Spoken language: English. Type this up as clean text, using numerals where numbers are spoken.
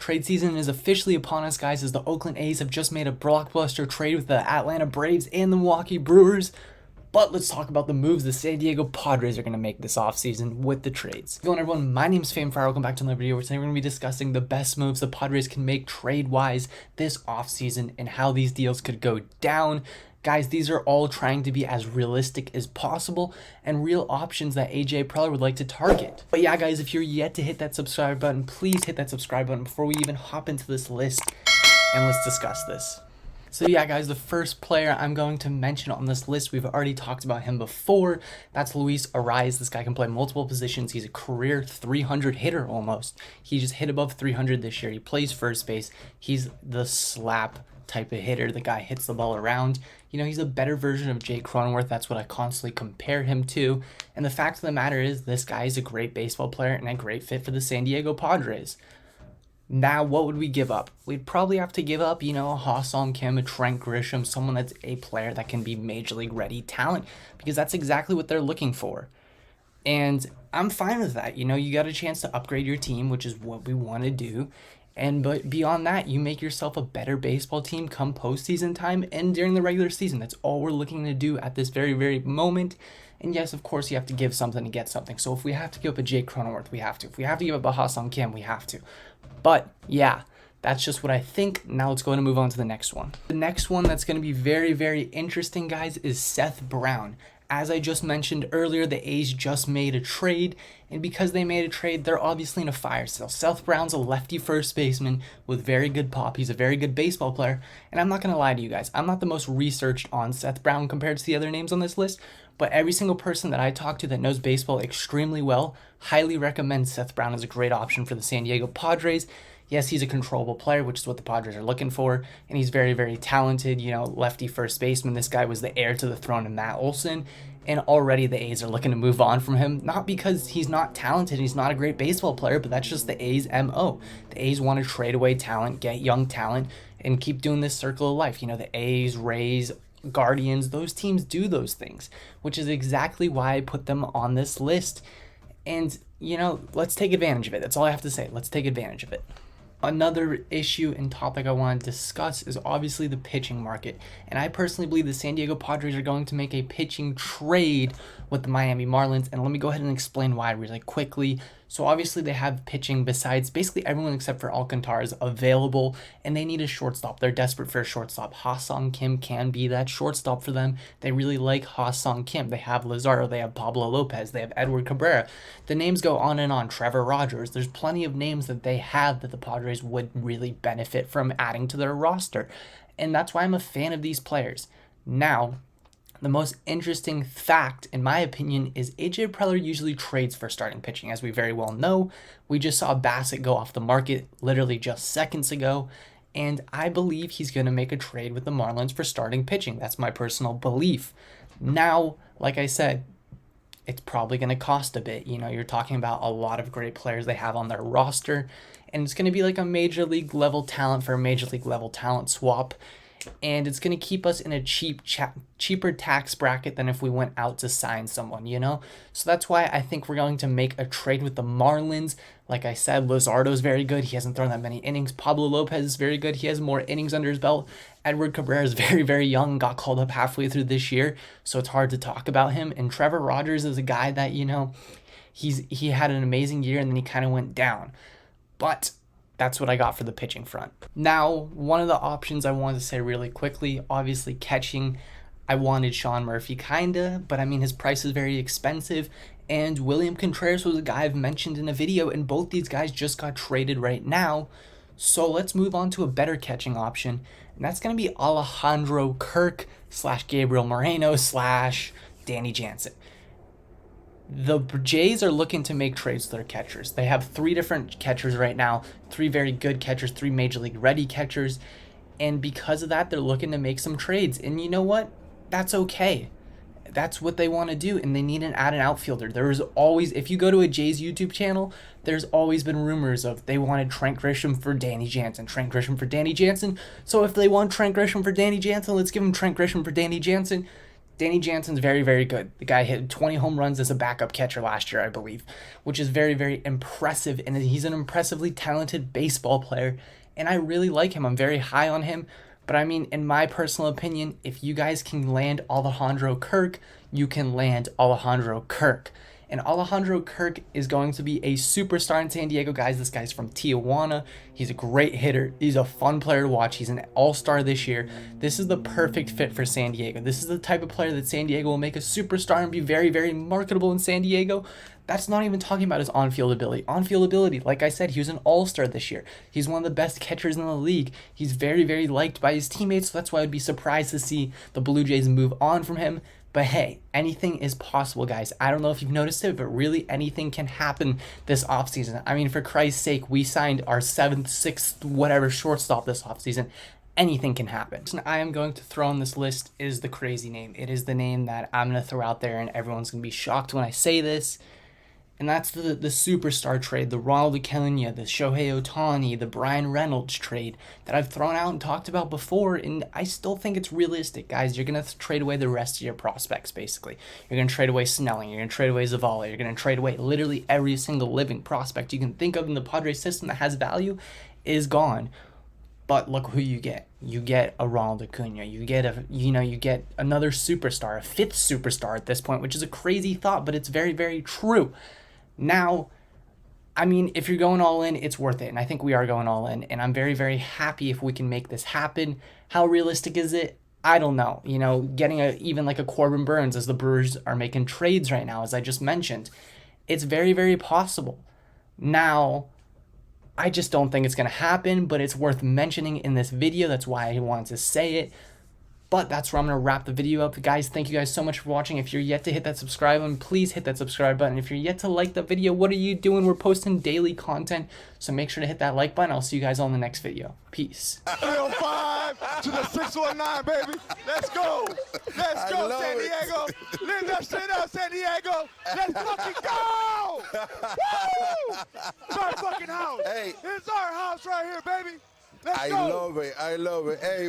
Trade season is officially upon us, guys, as the Oakland A's have just made a blockbuster trade with the Atlanta Braves and the Milwaukee Brewers. But let's talk about the moves the San Diego Padres are going to make this offseason with the trades. What's going on, everyone? My name is FamedFriar. Welcome back to another video where today we're going to be discussing the best moves the Padres can make trade-wise this offseason and how these deals could go down. Guys, these are all trying to be as realistic as possible and real options that preller would like to target. But yeah, guys, if you're yet to hit that subscribe button, please hit that subscribe button before we even hop into this list and let's discuss this. So yeah, guys, the first player I'm going to mention on this list, we've already talked about him before. That's Luis Arraez. This guy can play multiple positions. He's a career 300 hitter almost. He just hit above 300 this year. He plays first base. He's the slap type of hitter. The guy hits the ball around. You know, he's a better version of Jake Cronenworth. That's what I constantly compare him to. And the fact of the matter is, this guy is a great baseball player and a great fit for the San Diego Padres. Now, what would we give up? We'd probably have to give up, you know, a Ha-Seong Kim, a Trent Grisham, someone that's a player that can be major league ready talent, because that's exactly what they're looking for. And I'm fine with that. You know, you got a chance to upgrade your team, which is what we want to do. But beyond that, you make yourself a better baseball team come postseason time and during the regular season. That's all we're looking to do at this very, very moment. And yes, of course, you have to give something to get something. So if we have to give up a Jake Cronenworth, we have to. If we have to give up a Ha-Seong Kim, we have to. But yeah, that's just what I think. Now let's go ahead and move on to the next one. The next one that's going to be very, very interesting, guys, is Seth Brown. As I just mentioned earlier, the A's just made a trade, and because they made a trade, they're obviously in a fire sale. Seth Brown's a lefty first baseman with very good pop. He's a very good baseball player, and I'm not going to lie to you guys. I'm not the most researched on Seth Brown compared to the other names on this list, but every single person that I talk to that knows baseball extremely well highly recommends Seth Brown as a great option for the San Diego Padres. Yes, he's a controllable player, which is what the Padres are looking for, and he's very, very talented, you know, lefty first baseman. This guy was the heir to the throne of Matt Olson, and already the A's are looking to move on from him, not because he's not talented, he's not a great baseball player, but that's just the A's MO. The A's want to trade away talent, get young talent, and keep doing this circle of life. You know, the A's, Rays, Guardians, those teams do those things, which is exactly why I put them on this list. And, you know, let's take advantage of it. That's all I have to say. Let's take advantage of it. Another issue and topic I want to discuss is obviously the pitching market. And I personally believe the San Diego Padres are going to make a pitching trade with the Miami Marlins. And let me go ahead and explain why really quickly. So obviously they have pitching besides basically everyone except for Alcantara is available, and they need a shortstop. They're desperate for a shortstop. Ha-Seong Kim can be that shortstop for them. They really like Ha-Seong Kim. They have Lazaro, they have Pablo Lopez, they have Edward Cabrera. The names go on and on. Trevor Rogers. There's plenty of names that they have that the Padres would really benefit from adding to their roster. And that's why I'm a fan of these players. Now, the most interesting fact, in my opinion, is Preller usually trades for starting pitching, as we very well know. We just saw Bassett go off the market literally just seconds ago, and I believe he's going to make a trade with the Marlins for starting pitching. That's my personal belief. Now, like I said, it's probably going to cost a bit. You know, you're talking about a lot of great players they have on their roster, and it's going to be like a major league level talent for a major league level talent swap. And it's going to keep us in a cheaper tax bracket than if we went out to sign someone, you know? So that's why I think we're going to make a trade with the Marlins. Like I said, Lazardo's very good. He hasn't thrown that many innings. Pablo Lopez is very good. He has more innings under his belt. Edward Cabrera is very, very young, got called up halfway through this year, so it's hard to talk about him. And Trevor Rogers is a guy that, you know, he had an amazing year and then he kind of went down. But that's what I got for the pitching front. Now, one of the options I wanted to say really quickly, obviously catching, I wanted Sean Murphy kinda, but I mean his price is very expensive, and William Contreras was a guy I've mentioned in a video, and both these guys just got traded right now. So let's move on to a better catching option, and that's going to be Alejandro Kirk / Gabriel Moreno / Danny Jansen. The Jays are looking to make trades to their catchers. They have 3 different catchers right now, 3 very good catchers, 3 major league ready catchers. And because of that, they're looking to make some trades. And you know what? That's okay. That's what they want to do. And they need to add an outfielder. There is always, if you go to a Jays YouTube channel, there's always been rumors of they wanted Trent Grisham for Danny Jansen. Trent Grisham for Danny Jansen. So if they want Trent Grisham for Danny Jansen, let's give them Trent Grisham for Danny Jansen. Danny Jansen's very, very good. The guy hit 20 home runs as a backup catcher last year, I believe, which is very, very impressive. And he's an impressively talented baseball player. And I really like him. I'm very high on him. But I mean, in my personal opinion, if you guys can land Alejandro Kirk, you can land Alejandro Kirk. And Alejandro Kirk is going to be a superstar in San Diego, guys. This guy's from Tijuana. He's a great hitter. He's a fun player to watch. He's an all-star this year. This is the perfect fit for San Diego. This is the type of player that San Diego will make a superstar and be very, very marketable in San Diego. That's not even talking about his on-field ability. On-field ability, like I said, he was an all-star this year. He's one of the best catchers in the league. He's very, very liked by his teammates, so that's why I'd be surprised to see the Blue Jays move on from him. But hey, anything is possible, guys. I don't know if you've noticed it, but really anything can happen this offseason. I mean, for Christ's sake, we signed our 7th, 6th, whatever shortstop this offseason. Anything can happen. And I am going to throw on this list is the crazy name. It is the name that I'm going to throw out there, and everyone's going to be shocked when I say this. And that's the superstar trade, the Ronald Acuna, the Shohei Ohtani, the Brian Reynolds trade that I've thrown out and talked about before, and I still think it's realistic, guys. You're going to trade away the rest of your prospects, basically. You're going to trade away Snelling, you're going to trade away Zavala, you're going to trade away literally every single living prospect you can think of in the Padres system that has value is gone. But look who you get. You get a Ronald Acuna. You get another superstar, a 5th superstar at this point, which is a crazy thought, but it's very, very true. Now, I mean, if you're going all in, it's worth it. And I think we are going all in. And I'm very, very happy if we can make this happen. How realistic is it? I don't know. Getting even like a Corbin Burns, as the Brewers are making trades right now, as I just mentioned. It's very, very possible. Now, I just don't think it's going to happen, but it's worth mentioning in this video. That's why I wanted to say it. But that's where I'm going to wrap the video up. Guys, thank you guys so much for watching. If you're yet to hit that subscribe button, please hit that subscribe button. If you're yet to like the video, what are you doing? We're posting daily content, so make sure to hit that like button. I'll see you guys all in the next video. Peace. 305 to the 619, baby. Let's go. Let's go, San Diego. Live that shit up, San Diego. Let's fucking go. Woo! It's our fucking house. Hey. It's our house right here, baby. Let's go. I love it. Hey.